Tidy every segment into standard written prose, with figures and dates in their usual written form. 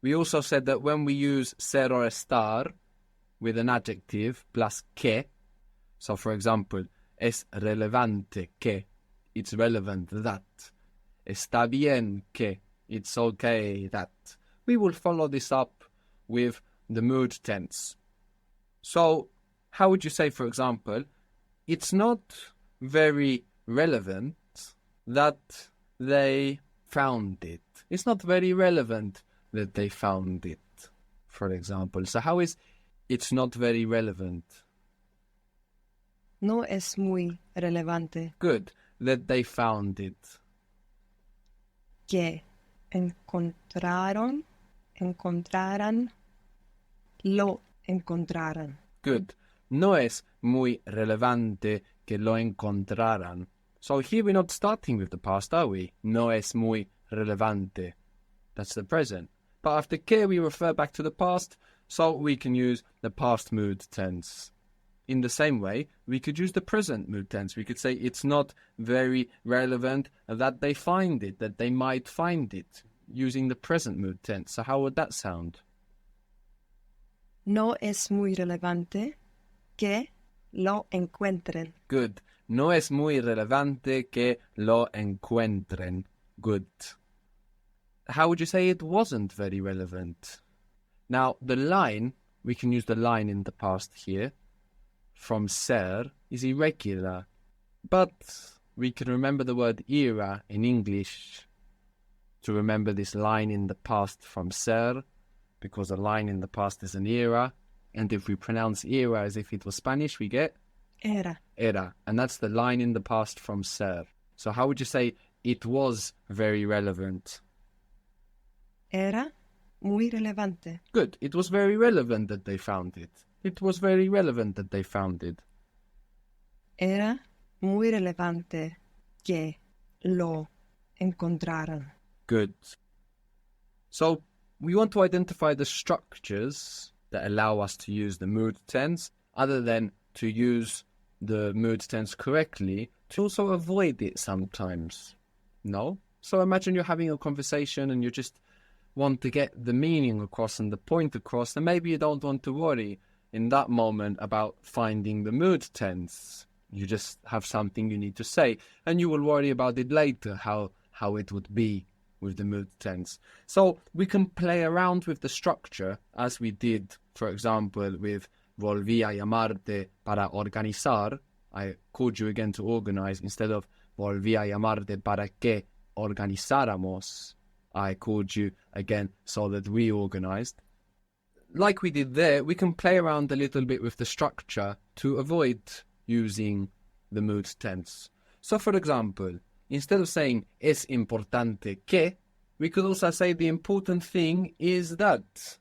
We also said that when we use ser or estar with an adjective plus que, so for example, es relevante que, it's relevant that, está bien que, it's okay that, we will follow this up with the mood tense. So, how would you say, for example, it's not very relevant that they found it. It's not very relevant that they found it, for example. So how is it's not very relevant? No es muy relevante. Good. That they found it. Que encontraran, lo encontraran. Good. No es muy relevante que lo encontraran. So here we're not starting with the past, are we? No es muy relevante. That's the present. But after que we refer back to the past, so we can use the past mood tense. In the same way, we could use the present mood tense. We could say it's not very relevant that they find it, that they might find it, using the present mood tense. So how would that sound? No es muy relevante que lo encuentren. Good. No es muy relevante que lo encuentren. Good. How would you say it wasn't very relevant? Now, the line, we can use the line in the past here, from ser, is irregular. But we can remember the word era in English to remember this line in the past from ser, because a line in the past is an era. And if we pronounce era as if it was Spanish, we get Era. Era. And that's the line in the past from ser. So how would you say it was very relevant? Era muy relevante. Good. It was very relevant that they found it. It was very relevant that they found it. Era muy relevante que lo encontraran. Good. So we want to identify the structures that allow us to use the mood tense, other than to use the mood tense correctly, to also avoid it sometimes. No? So imagine you're having a conversation and you just want to get the meaning across and the point across, and maybe you don't want to worry in that moment about finding the mood tense. You just have something you need to say, and you will worry about it later, how it would be with the mood tense. So we can play around with the structure, as we did, for example, with volví a llamarte para organizar. I called you again to organize, instead of volví a llamarte para que organizáramos. I called you again so that we organized. Like we did there, we can play around a little bit with the structure to avoid using the mood tense. So for example, instead of saying es importante que, we could also say the important thing is that.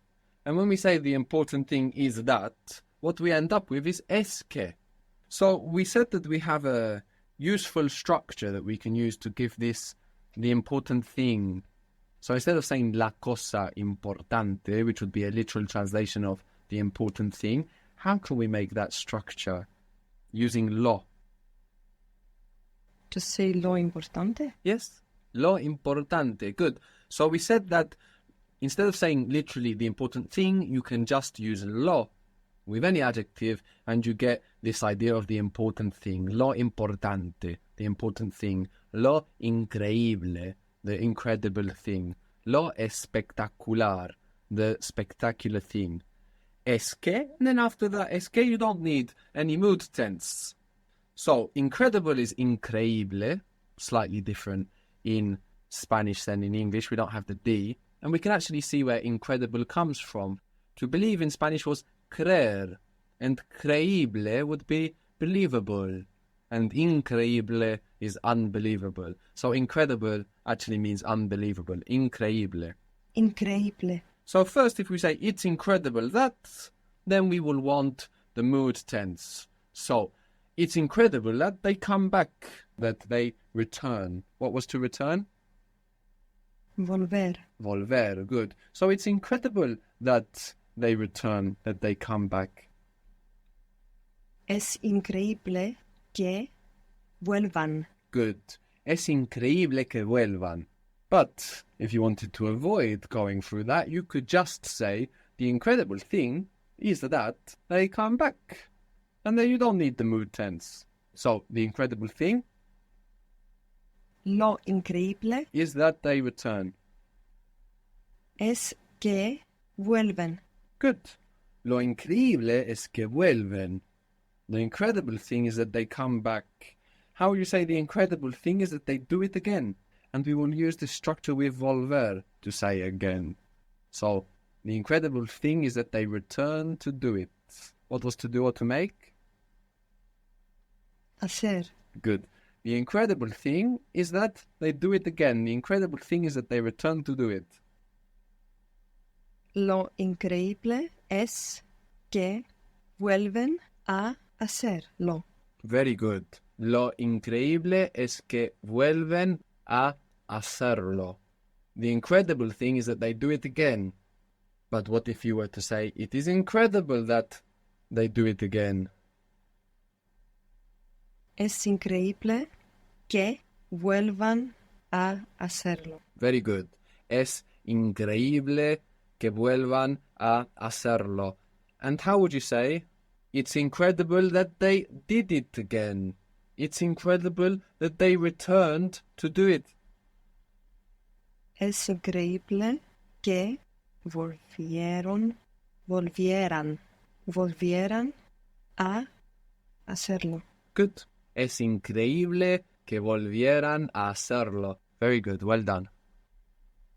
And when we say the important thing is that, what we end up with is es que. So we said that we have a useful structure that we can use to give this the important thing. So instead of saying la cosa importante, which would be a literal translation of the important thing, how can we make that structure using lo? To say lo importante? Yes, lo importante. Good. So we said that instead of saying literally the important thing, you can just use lo with any adjective and you get this idea of the important thing. Lo importante, the important thing. Lo increíble, the incredible thing. Lo espectacular, the spectacular thing. Es que, and then after that, es que, you don't need any mood tense. So, incredible is increíble, slightly different in Spanish than in English. We don't have the D. And we can actually see where incredible comes from. To believe in Spanish was creer, and creíble would be believable, and increíble is unbelievable. So incredible actually means unbelievable. Increíble. Increíble. So first, if we say it's incredible that, then we will want the mood tense. So it's incredible that they come back, that they return. What was to return? Volver. Volver, good. So it's incredible that they return, that they come back. Es increíble que vuelvan. Good. Es increíble que vuelvan. But if you wanted to avoid going through that, you could just say, the incredible thing is that they come back. And then you don't need the mood tense. So, the incredible thing Lo increíble is that they return. es que vuelven. Good. Lo increíble es que vuelven. The incredible thing is that they come back. How you say the incredible thing is that they do it again. And we will use the structure with volver to say again. So, the incredible thing is that they return to do it. What was to do or to make? Hacer. Good. The incredible thing is that they do it again. The incredible thing is that they return to do it. Lo increíble es que vuelven a hacerlo. Very good. Lo increíble es que vuelven a hacerlo. The incredible thing is that they do it again. But what if you were to say, it is incredible that they do it again? Es increíble que vuelvan a hacerlo. Very good. Es increíble que vuelvan a hacerlo. And how would you say, it's incredible that they did it again? It's incredible that they returned to do it. Es increíble que volvieran a hacerlo. Good. Es increíble que volvieran a hacerlo. Very good. Well done.